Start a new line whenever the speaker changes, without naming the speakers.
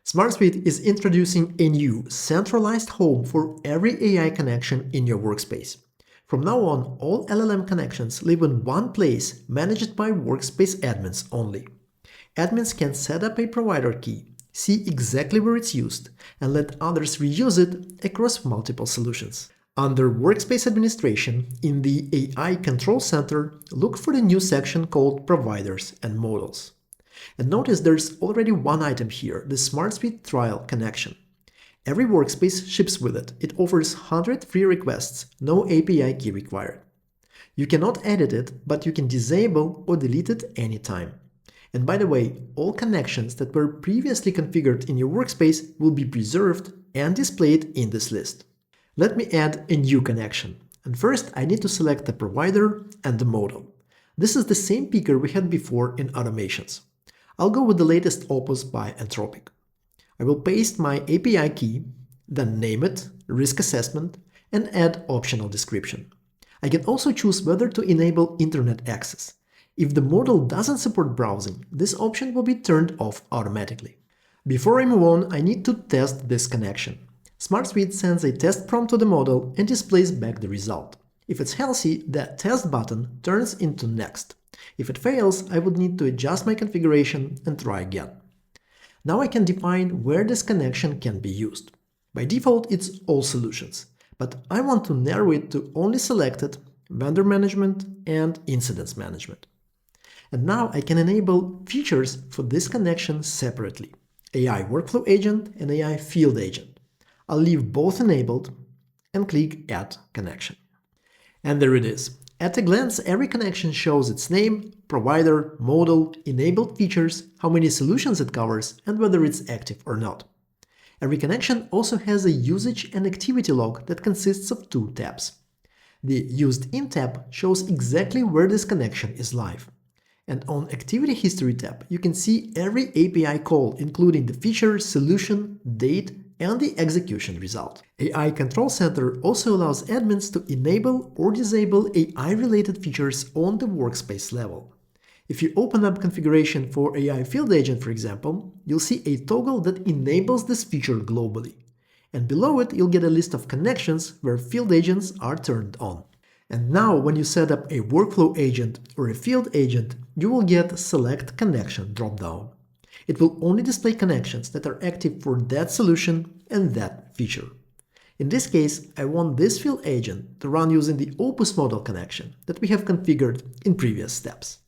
SmartSuite is introducing a new centralized home for every AI connection in your workspace. From now on, all LLM connections live in one place, managed by workspace admins only. Admins can set up a provider key, see exactly where it's used, and let others reuse it across multiple solutions. Under Workspace Administration, in the AI Control Center, look for the new section called Providers and Models. And notice there's already one item here, the SmartSuite Trial connection. Every workspace ships with it. It offers 100 free requests, no API key required. You cannot edit it, but you can disable or delete it anytime. And by the way, all connections that were previously configured in your workspace will be preserved and displayed in this list. Let me add a new connection. And first, I need to select the provider and the model. This is the same picker we had before in automations. I'll go with the latest opus by Anthropic. I will paste my API key, then name it, risk assessment, and add optional description. I can also choose whether to enable internet access. If the model doesn't support browsing, this option will be turned off automatically. Before I move on, I need to test this connection. SmartSuite sends a test prompt to the model and displays back the result. If it's healthy, the test button turns into next. If it fails, I would need to adjust my configuration and try again. Now I can define where this connection can be used. By default, it's all solutions, but I want to narrow it to only selected, vendor management, and incidents management. And now I can enable features for this connection separately: AI Workflow Agent and AI Field Agent. I'll leave both enabled and click Add Connection. And there it is. At a glance, every connection shows its name, provider, model, enabled features, how many solutions it covers, and whether it's active or not. Every connection also has a usage and activity log that consists of two tabs. The Used In tab shows exactly where this connection is live. And on Activity History tab, you can see every API call, including the feature, solution, date, and the execution result. AI Control Center also allows admins to enable or disable AI-related features on the workspace level. If you open up configuration for AI Field Agent, for example, you'll see a toggle that enables this feature globally. And below it, you'll get a list of connections where field agents are turned on. And now, when you set up a workflow agent or a field agent, you will get Select Connection dropdown. It will only display connections that are active for that solution and that feature. In this case, I want this field agent to run using the Opus model connection that we have configured in previous steps.